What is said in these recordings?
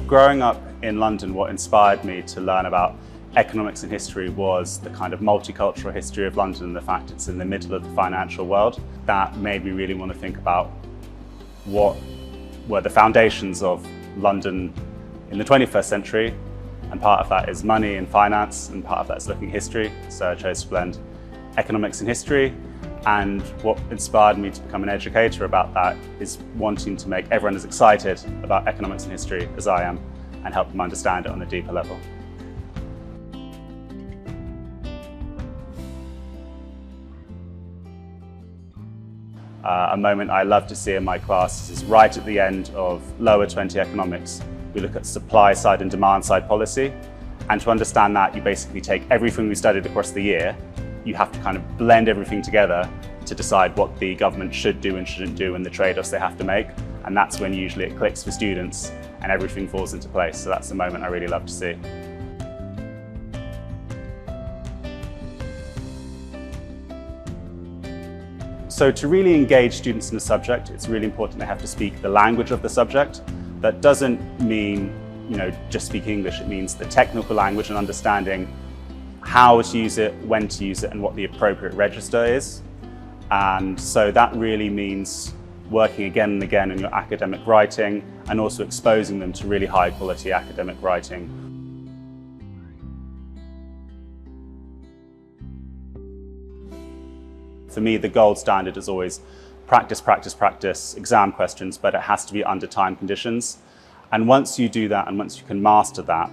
Growing up in London, what inspired me to learn about economics and history was the kind of multicultural history of London and the fact it's in the middle of the financial world. That made me really want to think about what were the foundations of London in the 21st century, and part of that is money and finance, and part of that is looking at history. So I chose to blend economics and history, and what inspired me to become an educator about that is wanting to make everyone as excited about economics and history as I am and help them understand it on a deeper level. A moment I love to see in my classes is right at the end of lower 20 economics. We look at supply side and demand side policy, and to understand that you basically take everything we studied across the year, you have to kind of blend everything together to decide what the government should do and shouldn't do and the trade-offs they have to make, and that's when usually it clicks for students and everything falls into place. So that's the moment I really love to see. So to really engage students in a subject, it's really important they have to speak the language of the subject. That doesn't mean, just speak English. It means the technical language and understanding how to use it, when to use it, and what the appropriate register is. And so that really means working again and again on your academic writing and also exposing them to really high quality academic writing. For me, the gold standard is always practice, practice, practice, exam questions, but it has to be under time conditions. And once you do that and once you can master that,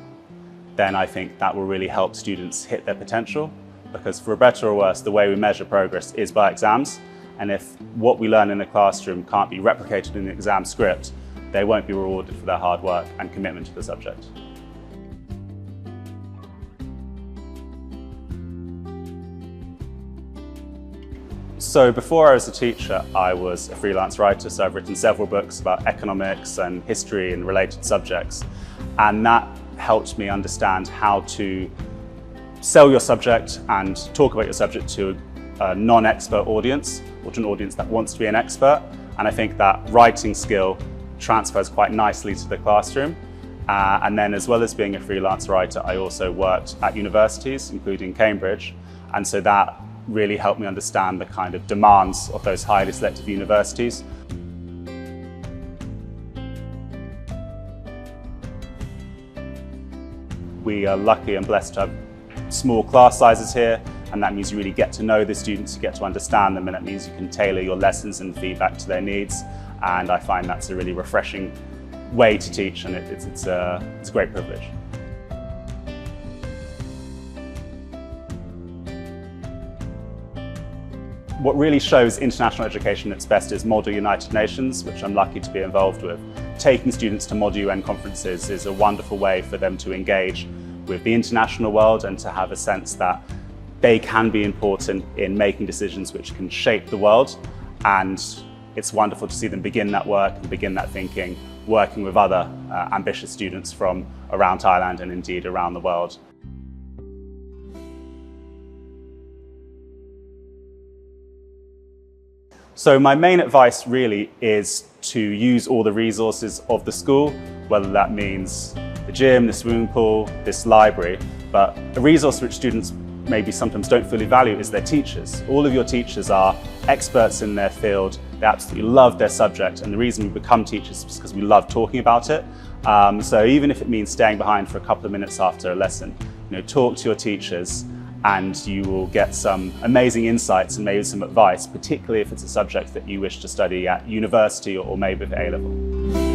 then I think that will really help students hit their potential. Because for better or worse, the way we measure progress is by exams. And if what we learn in the classroom can't be replicated in the exam script, they won't be rewarded for their hard work and commitment to the subject. So before I was a teacher, I was a freelance writer, so I've written several books about economics and history and related subjects. And that helped me understand how to sell your subject and talk about your subject to a non-expert audience, or to an audience that wants to be an expert. And I think that writing skill transfers quite nicely to the classroom. And then as well as being a freelance writer, I also worked at universities, including Cambridge. And so that really helped me understand the kind of demands of those highly selective universities. We are lucky and blessed to have small class sizes here, and that means you really get to know the students, you get to understand them, and it means you can tailor your lessons and feedback to their needs. And I find that's a really refreshing way to teach, and it's a great privilege. What really shows international education at its best is Model United Nations, which I'm lucky to be involved with. Taking students to Model UN conferences is a wonderful way for them to engage with the international world and to have a sense that they can be important in making decisions which can shape the world. And it's wonderful to see them begin that work and begin that thinking, working with other ambitious students from around Thailand and indeed around the world. So my main advice really is to use all the resources of the school, whether that means the gym, the swimming pool, this library. But a resource which students maybe sometimes don't fully value is their teachers. All of your teachers are experts in their field. They absolutely love their subject, and the reason we become teachers is because we love talking about it. So even if it means staying behind for a couple of minutes after a lesson, talk to your teachers, and you will get some amazing insights and maybe some advice, particularly if it's a subject that you wish to study at university or maybe at A-level.